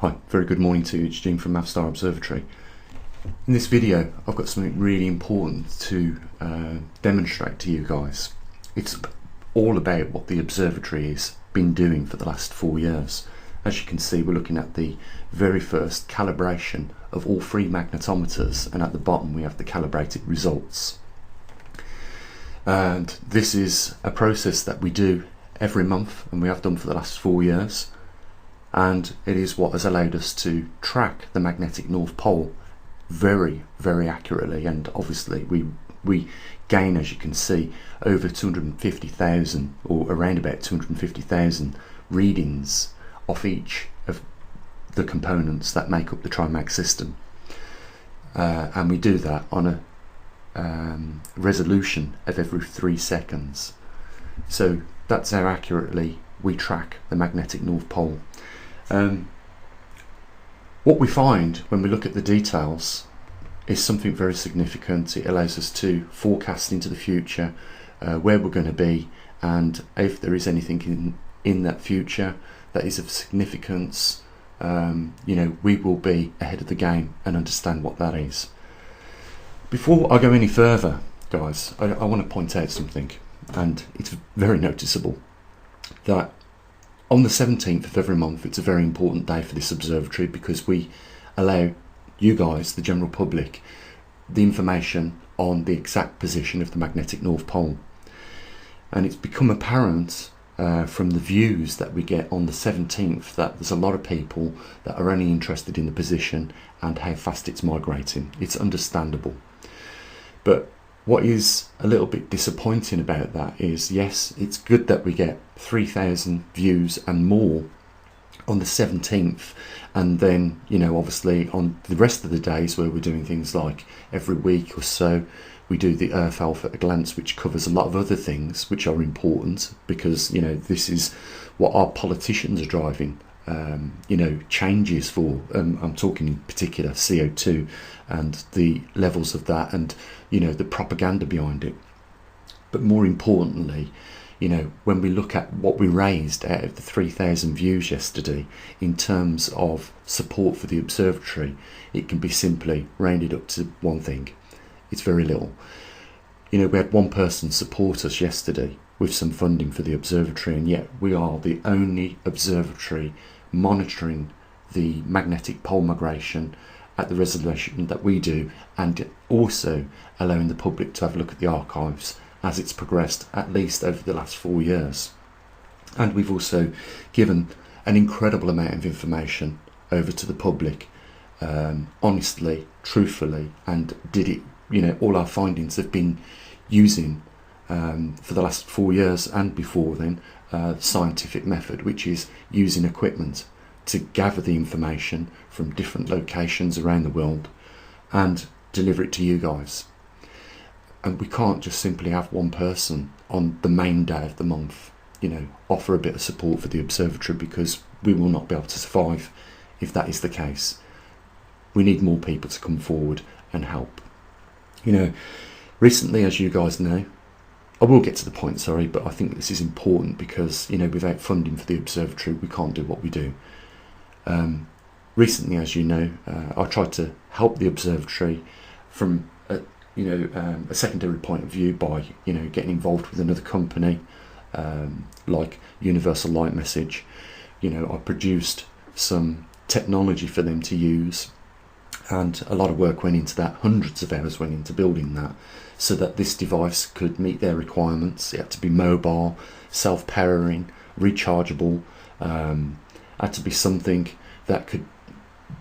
Hi, very good morning to you. It's Jim from maverickstar Observatory. In this video I've got something really important to demonstrate to you guys. It's all about what the observatory has been doing for the last 4 years. As you can see, we're looking at the very first calibration of all 3 magnetometers, and at the bottom we have the calibrated results. And this is a process that we do every month, and we have done for the last 4 years. And it is what has allowed us to track the magnetic North Pole very, very accurately. And obviously we gain, as you can see, over 250,000 or around about 250,000 readings off each of the components that make up the TriMag system. And we do that on a resolution of every 3 seconds. So that's how accurately we track the magnetic North Pole. What we find when we look at the details is something very significant. It allows us to forecast into the future where we're going to be, and if there is anything in that future that is of significance, we will be ahead of the game and understand what that is. Before I go any further, guys, I want to point out something, and it's very noticeable, that on the 17th of every month, it's a very important day for this observatory, because we allow you guys, the general public, the information on the exact position of the magnetic North Pole. And it's become apparent from the views that we get on the 17th that there's a lot of people that are only interested in the position and how fast it's migrating. It's understandable. But what is a little bit disappointing about that is, yes, it's good that we get 3,000 views and more on the 17th, and then, obviously on the rest of the days where we're doing things like every week or so, we do the Earth Alpha at a glance, which covers a lot of other things which are important, because, this is what our politicians are driving. Changes for, I'm talking in particular CO2 and the levels of that, and the propaganda behind it. But more importantly, when we look at what we raised out of the 3,000 views yesterday in terms of support for the observatory, it can be simply rounded up to one thing. It's very little. We had one person support us yesterday with some funding for the observatory, and yet we are the only observatory monitoring the magnetic pole migration at the resolution that we do, and also allowing the public to have a look at the archives as it's progressed, at least over the last 4 years. And we've also given an incredible amount of information over to the public, honestly, truthfully, and did it, all our findings have been using for the last 4 years and before then scientific method, which is using equipment to gather the information from different locations around the world and deliver it to you guys. And we can't just simply have one person on the main day of the month offer a bit of support for the observatory, because we will not be able to survive if that is the case. We need more people to come forward and help. Recently, as you guys know, I will get to the point, sorry, but I think this is important, because without funding for the observatory we can't do what we do. Recently, as you know, I tried to help the observatory from a secondary point of view by getting involved with another company like Universal Light Message. I produced some technology for them to use, and a lot of work went into that. Hundreds of hours went into building that, so that this device could meet their requirements. It had to be mobile, self-powering, rechargeable, had to be something that could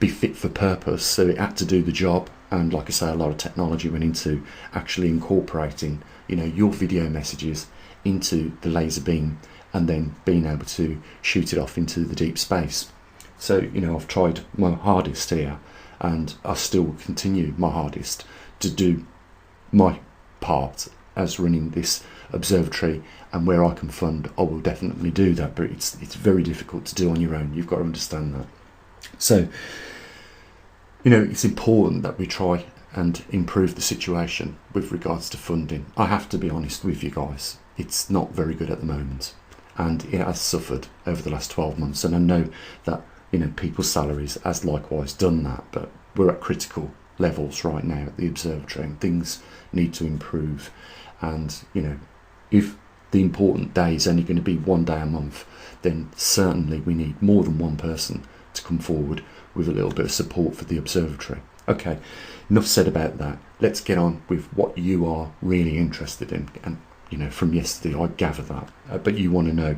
be fit for purpose, so it had to do the job. And like I say, a lot of technology went into actually incorporating your video messages into the laser beam, and then being able to shoot it off into the deep space. So I've tried my hardest here, and I still continue my hardest to do my part as running this observatory, and where I can fund, I will definitely do that. But it's very difficult to do on your own. You've got to understand that. So it's important that we try and improve the situation with regards to funding. I have to be honest with you guys, it's not very good at the moment, and it has suffered over the last 12 months. And I know that people's salaries has likewise done that, but we're at critical levels right now at the observatory and things need to improve. And if the important day is only going to be one day a month, then certainly we need more than one person to come forward with a little bit of support for the observatory. Okay, enough said about that. Let's get on with what you are really interested in. And from yesterday I gather that, but you want to know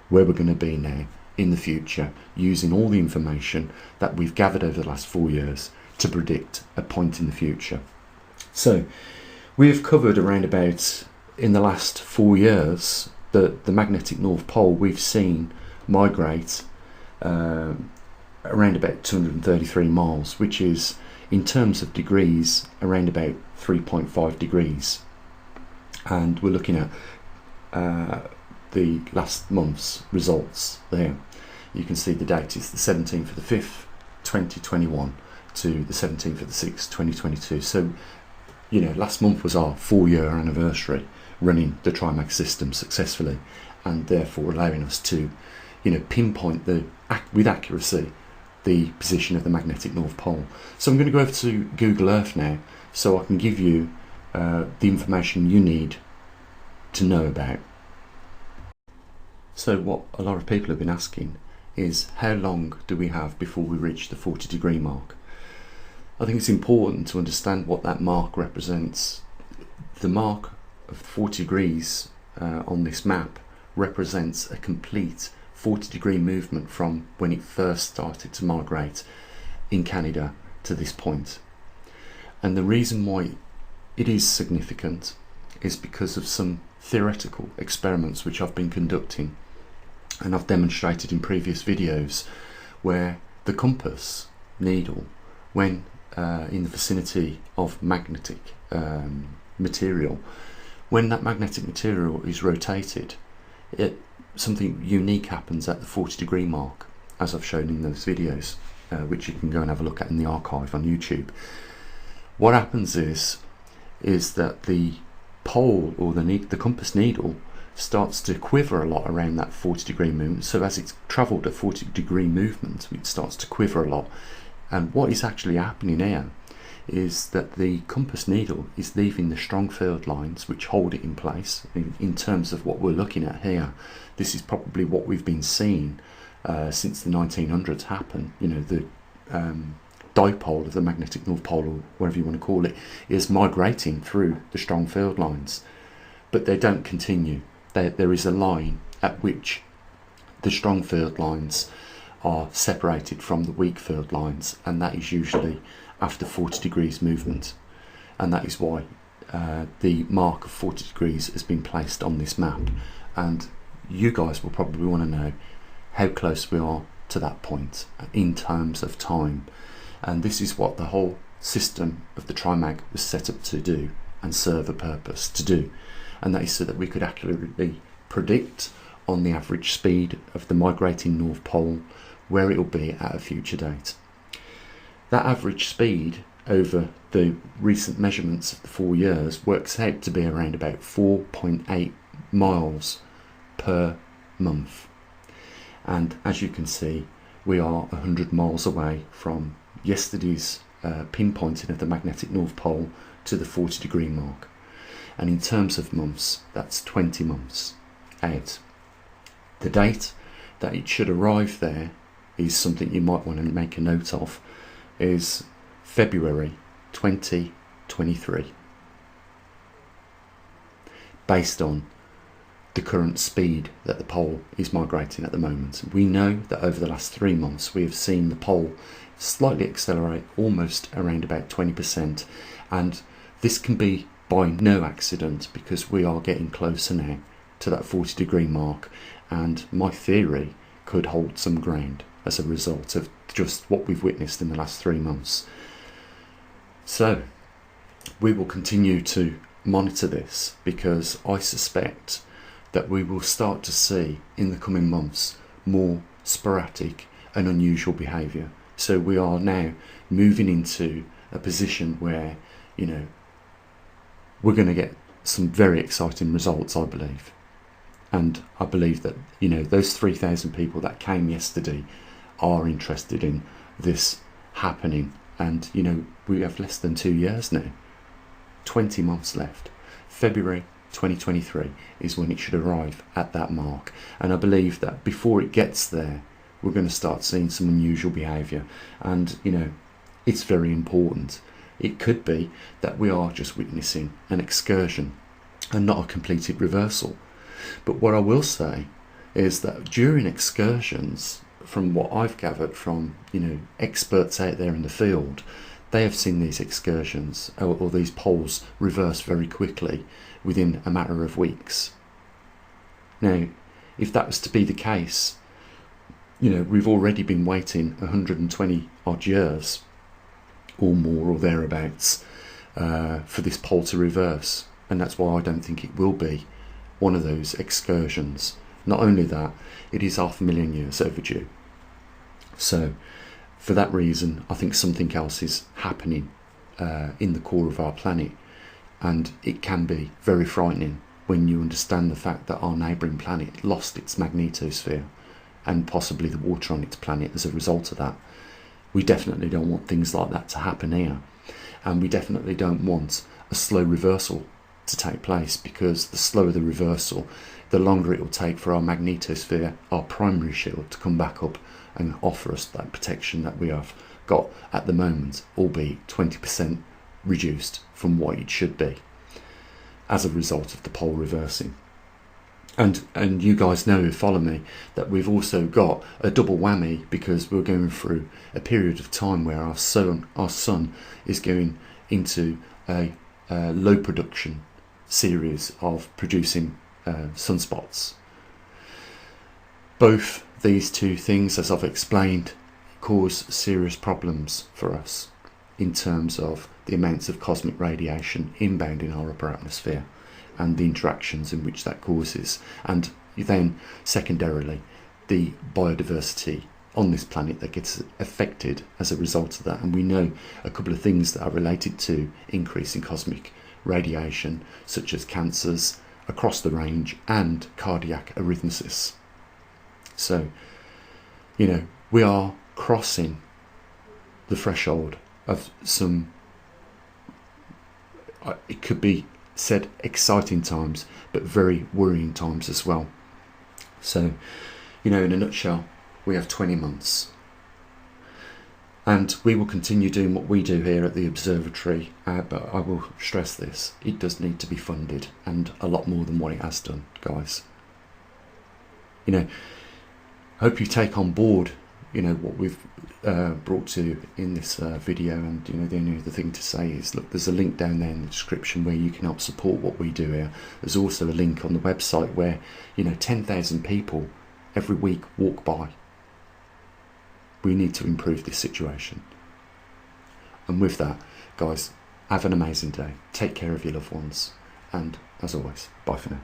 where we're going to be now in the future, using all the information that we've gathered over the last 4 years to predict a point in the future. So we've covered around about, in the last 4 years, the magnetic North Pole we've seen migrate around about 233 miles, which is, in terms of degrees, around about 3.5 degrees. And we're looking at the last month's results there. You can see the date is the 17th of the 5th 2021 to the 17th of the 6th 2022. So last month was our 4-year anniversary running the TriMag system successfully, and therefore allowing us to pinpoint with accuracy the position of the magnetic North Pole. So I'm going to go over to Google Earth now so I can give you the information you need to know about. So what a lot of people have been asking is, how long do we have before we reach the 40-degree mark? I think it's important to understand what that mark represents. The mark of 40 degrees on this map represents a complete 40-degree movement from when it first started to migrate in Canada to this point. And the reason why it is significant is because of some theoretical experiments which I've been conducting and I've demonstrated in previous videos, where the compass needle, when in the vicinity of magnetic material, when that magnetic material is rotated, something unique happens at the 40-degree mark, as I've shown in those videos, which you can go and have a look at in the archive on YouTube. What happens is that the pole, or the compass needle, starts to quiver a lot around that 40-degree movement. So as it's travelled a 40-degree movement, it starts to quiver a lot. And what is actually happening here is that the compass needle is leaving the strong field lines which hold it in place. In terms of what we're looking at here, this is probably what we've been seeing since the 1900s happen. The dipole of the magnetic North Pole, or whatever you want to call it, is migrating through the strong field lines, but they don't continue. There is a line at which the strong field lines are separated from the weak field lines, and that is usually after 40 degrees movement, and that is why the mark of 40 degrees has been placed on this map. And you guys will probably want to know how close we are to that point in terms of time, and this is what the whole system of the TriMag was set up to do and serve a purpose to do, and that is so that we could accurately predict on the average speed of the migrating North Pole where it will be at a future date. That average speed over the recent measurements of the 4 years works out to be around about 4.8 miles per month, and as you can see, we are 100 miles away from yesterday's pinpointing of the magnetic North Pole to the 40-degree mark. And in terms of months, that's 20 months out. The date that it should arrive there is something you might want to make a note of, is February 2023, based on the current speed that the pole is migrating at the moment. We know that over the last 3 months we have seen the pole slightly accelerate, almost around about 20%, and this can be by no accident, because we are getting closer now to that 40-degree mark, and my theory could hold some ground as a result of just what we've witnessed in the last 3 months. So we will continue to monitor this, because I suspect that we will start to see in the coming months more sporadic and unusual behaviour. So we are now moving into a position where, we're going to get some very exciting results, I believe. And I believe that, those 3,000 people that came yesterday are interested in this happening. And you know, we have less than 2 years now, 20 months left. February 2023 is when it should arrive at that mark, and I believe that before it gets there, we're going to start seeing some unusual behaviour. And you know, it's very important. It could be that we are just witnessing an excursion and not a completed reversal. But what I will say is that during excursions, from what I've gathered from, you know, experts out there in the field, they have seen these excursions or these poles reverse very quickly within a matter of weeks. Now, if that was to be the case, you know, we've already been waiting 120 odd years or more or thereabouts for this pole to reverse, and that's why I don't think it will be one of those excursions. Not only that, it is 500,000 years overdue. So for that reason, I think something else is happening in the core of our planet, and it can be very frightening when you understand the fact that our neighbouring planet lost its magnetosphere and possibly the water on its planet as a result of that. We definitely don't want things like that to happen here, and we definitely don't want a slow reversal to take place, because the slower the reversal, the longer it will take for our magnetosphere, our primary shield, to come back up and offer us that protection that we have got at the moment, albeit 20% reduced from what it should be as a result of the pole reversing. And you guys know, who follow me, that we've also got a double whammy, because we're going through a period of time where our sun is going into a low production series of producing sunspots. Both these two things, as I've explained, cause serious problems for us in terms of the amounts of cosmic radiation inbound in our upper atmosphere and the interactions in which that causes, and then secondarily the biodiversity on this planet that gets affected as a result of that. And we know a couple of things that are related to increasing cosmic radiation, such as cancers across the range and cardiac arrhythmias. So, you know, we are crossing the threshold of some, it could be said, exciting times, but very worrying times as well. So, you know, in a nutshell, we have 20 months. And we will continue doing what we do here at the observatory, but I will stress this, it does need to be funded, and a lot more than what it has done, guys. You know, I hope you take on board, you know, what we've brought to you in this video. And you know, the only other thing to say is, look, there's a link down there in the description where you can help support what we do here. There's also a link on the website where, you know, 10,000 people every week walk by. We need to improve this situation. And with that, guys, have an amazing day. Take care of your loved ones, and as always, bye for now.